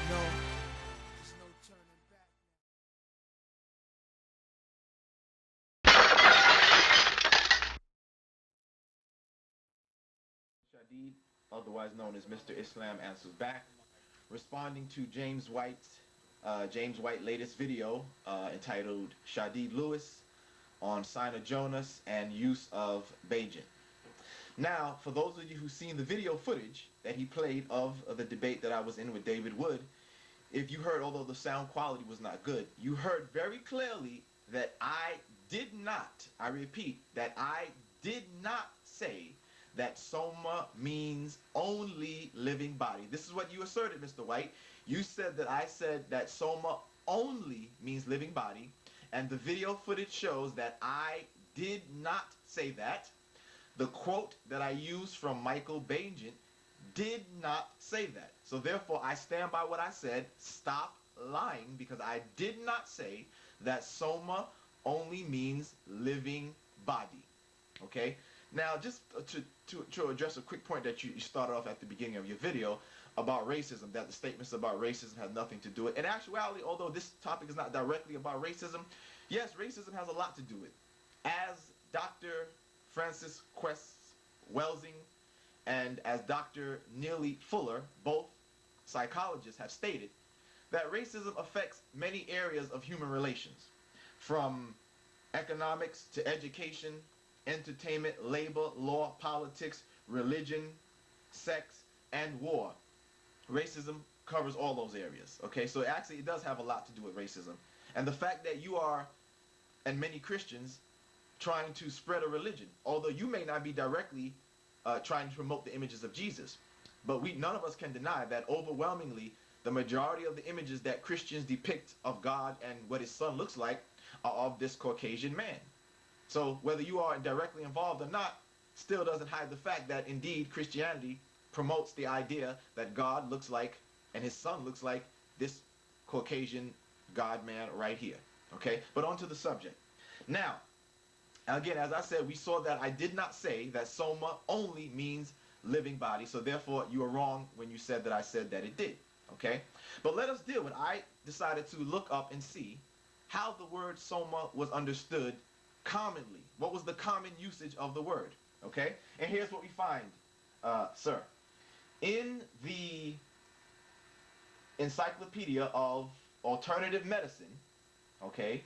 There's no turning back. Shadid, otherwise known as Mr. Islam Answers Back, responding to James White latest video entitled Shadid Lewis on Sign of Jonas and use of Baigent. Now, for those of you who've seen the video footage that he played of the debate that I was in with David Wood, if you heard, although the sound quality was not good, you heard very clearly that I did not, I repeat, that I did not say that Soma means only living body. This is what you asserted, Mr. White. You said that I said that Soma only means living body, and the video footage shows that I did not say that. The quote that I used from Michael Baigent did not say that. So therefore, I stand by what I said. Stop lying, because I did not say that Soma only means living body. Okay? Now, just to address a quick point that you started off at the beginning of your video about racism, that the statements about racism have nothing to do with it. In actuality, although this topic is not directly about racism, yes, racism has a lot to do with it. As Dr. Francis Quest Welsing and as Dr. Neely Fuller, both psychologists, have stated, that racism affects many areas of human relations, from economics to education, entertainment, labor, law, politics, religion, sex, and war. Racism covers all those areas, okay? So actually it does have a lot to do with racism. And the fact that you are, and many Christians, trying to spread a religion, although you may not be directly trying to promote the images of Jesus, but none of us can deny that overwhelmingly the majority of the images that Christians depict of God and what his son looks like are of this Caucasian man. So whether you are directly involved or not, still doesn't hide the fact that indeed Christianity promotes the idea that God looks like and his son looks like this Caucasian God man right here. Okay, but on to the subject. Now, again, as I said, we saw that I did not say that Soma only means living body, so therefore you are wrong when you said that I said that it did. Okay, but let us deal with, I decided to look up and see how the word Soma was understood commonly. What was the common usage of the word? Okay, and here's what we find, sir. In the Encyclopedia of Alternative Medicine, okay,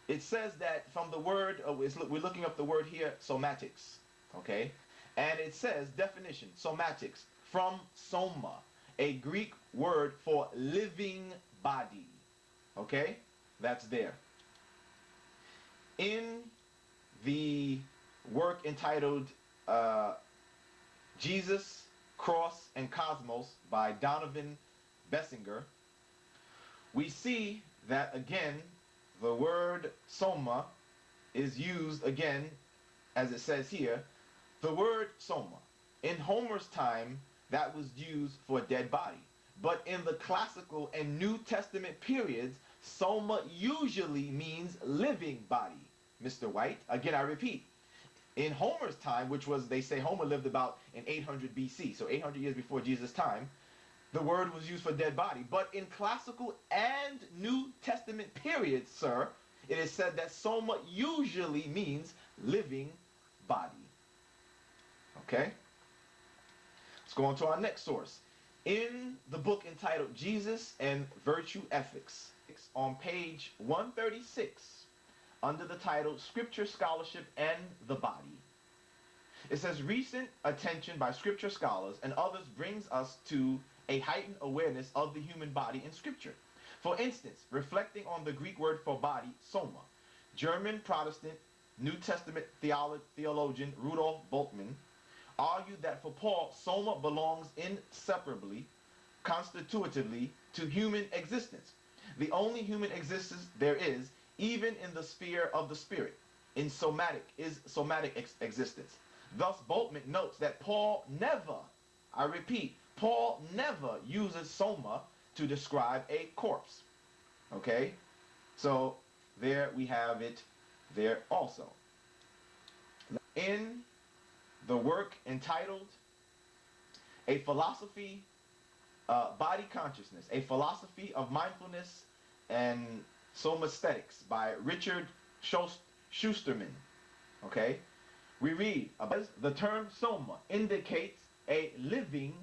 it says that from the word, we're looking up the word here, somatics, okay, and it says definition, somatics, from soma, a Greek word for living body, okay, that's there. In the work entitled Jesus, Cross, and Cosmos by Donovan Bessinger, we see that again the word soma is used again, as it says here, the word soma. In Homer's time, that was used for a dead body. But in the classical and New Testament periods, soma usually means living body, Mr. White. Again, I repeat, in Homer's time, which was, they say Homer lived about in 800 BC, so 800 years before Jesus' time, the word was used for dead body. But in classical and New Testament periods, sir, it is said that soma usually means living body. Okay? Let's go on to our next source. In the book entitled Jesus and Virtue Ethics, on page 136, under the title Scripture Scholarship and the Body, it says, recent attention by scripture scholars and others brings us to a heightened awareness of the human body in Scripture. For instance, reflecting on the Greek word for body, soma, German Protestant New Testament theologian Rudolf Bultmann argued that for Paul, soma belongs inseparably, constitutively to human existence. The only human existence there is, even in the sphere of the spirit, in somatic existence. Thus, Bultmann notes that Paul never, I repeat, Paul never uses soma to describe a corpse. Okay? So, there we have it there also. In the work entitled A Philosophy Body Consciousness, A Philosophy of Mindfulness and Somasthetics by Richard Schusterman. Okay? We read, the term soma indicates a living,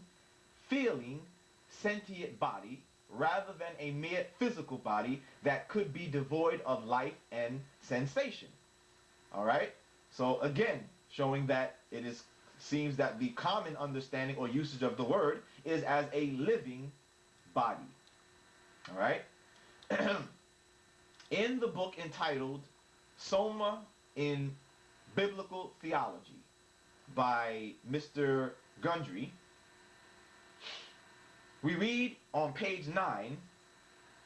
feeling, sentient body rather than a mere physical body that could be devoid of life and sensation. All right? So again, showing that seems that the common understanding or usage of the word is as a living body. All right? In the book entitled Soma in Biblical Theology by Mr. Gundry, we read on page 9,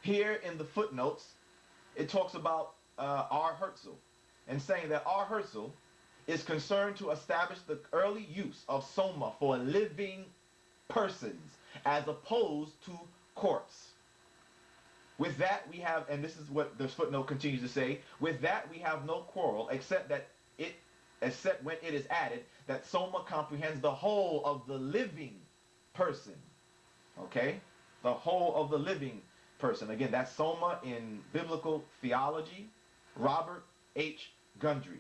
here in the footnotes, it talks about R. Herzl, and saying that R. Herzl is concerned to establish the early use of soma for living persons as opposed to corpse. With that we have, and this is what the footnote continues to say, with that we have no quarrel except when it is added that soma comprehends the whole of the living person. Okay? The whole of the living person. Again, that's Soma in Biblical Theology, Robert H. Gundry.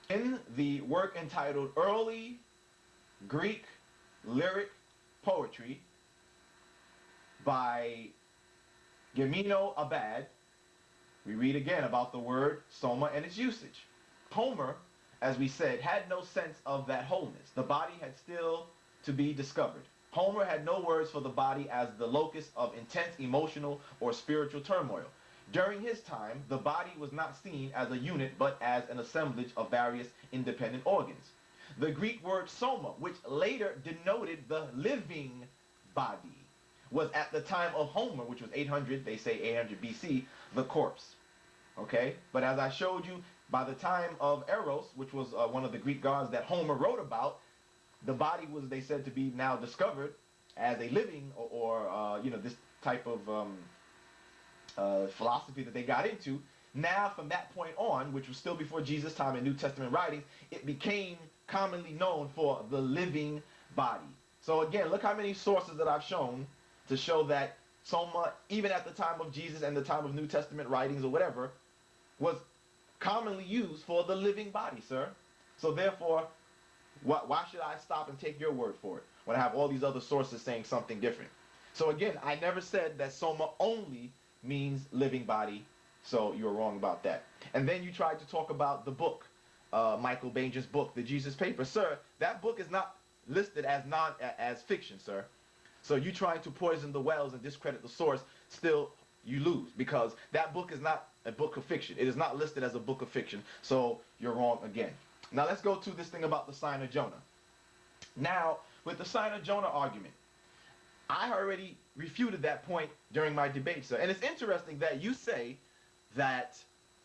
In the work entitled Early Greek Lyric Poetry by Gemino Abad, we read again about the word soma and its usage. Homer, as we said, had no sense of that wholeness. The body had still to be discovered. Homer had no words for the body as the locus of intense emotional or spiritual turmoil. During his time, the body was not seen as a unit but as an assemblage of various independent organs. The Greek word soma, which later denoted the living body, was at the time of Homer, which was 800, they say 800 BC, the corpse. Okay? But as I showed you, by the time of Eros, which was one of the Greek gods that Homer wrote about, the body was, they said, to be now discovered as a living or this type of philosophy that they got into. Now, from that point on, which was still before Jesus' time in New Testament writings, it became commonly known for the living body. So again, look how many sources that I've shown to show that soma, even at the time of Jesus and the time of New Testament writings or whatever, was commonly used for the living body, sir. So therefore, why should I stop and take your word for it when I have all these other sources saying something different? So again, I never said that soma only means living body, so you're wrong about that. And then you tried to talk about the book, Michael Baigent's book, The Jesus Paper. Sir, that book is not listed as fiction, sir. So you trying to poison the wells and discredit the source, still you lose, because that book is not a book of fiction. It is not listed as a book of fiction, so you're wrong again. Now let's go to this thing about the Sign of Jonah. Now, with the Sign of Jonah argument, I already refuted that point during my debate, sir. And it's interesting that you say that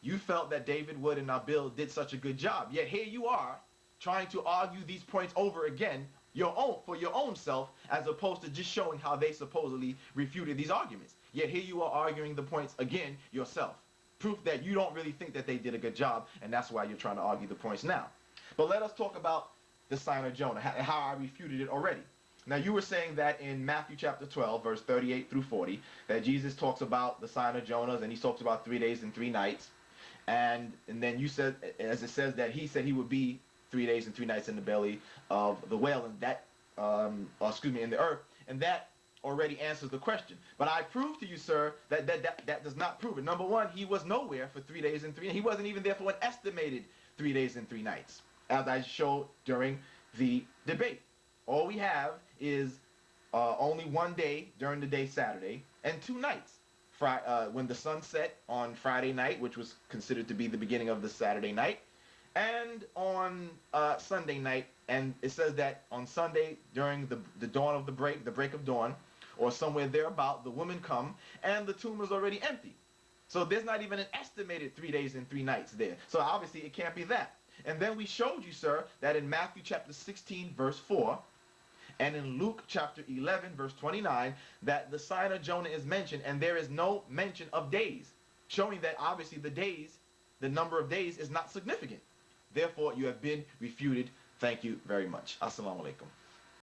you felt that David Wood and Nabil did such a good job. Yet here you are trying to argue these points over again for your own self, as opposed to just showing how they supposedly refuted these arguments. Yet here you are arguing the points again yourself. Proof that you don't really think that they did a good job, and that's why you're trying to argue the points now. But let us talk about the Sign of Jonah, how I refuted it already. Now, you were saying that in Matthew chapter 12, verse 38 through 40, that Jesus talks about the Sign of Jonah, and he talks about 3 days and 3 nights. And then you said, as it says, that he said he would be 3 days and 3 nights in the belly of the whale, and that, in the earth. And that already answers the question. But I proved to you, sir, that does not prove it. Number one, he was nowhere for 3 days and 3 nights. He wasn't even there for an estimated 3 days and 3 nights, as I showed during the debate. All we have is only 1 day during the day Saturday and 2 nights. When the sun set on Friday night, which was considered to be the beginning of the Saturday night, and on Sunday night. And it says that on Sunday, during the dawn of the break of dawn, or somewhere thereabout, the women come, and the tomb is already empty. So there's not even an estimated 3 days and 3 nights there. So obviously it can't be that. And then we showed you, sir, that in Matthew chapter 16, verse 4, and in Luke chapter 11, verse 29, that the Sign of Jonah is mentioned, and there is no mention of days, showing that obviously the number of days is not significant. Therefore, you have been refuted. Thank you very much. Assalamu alaikum.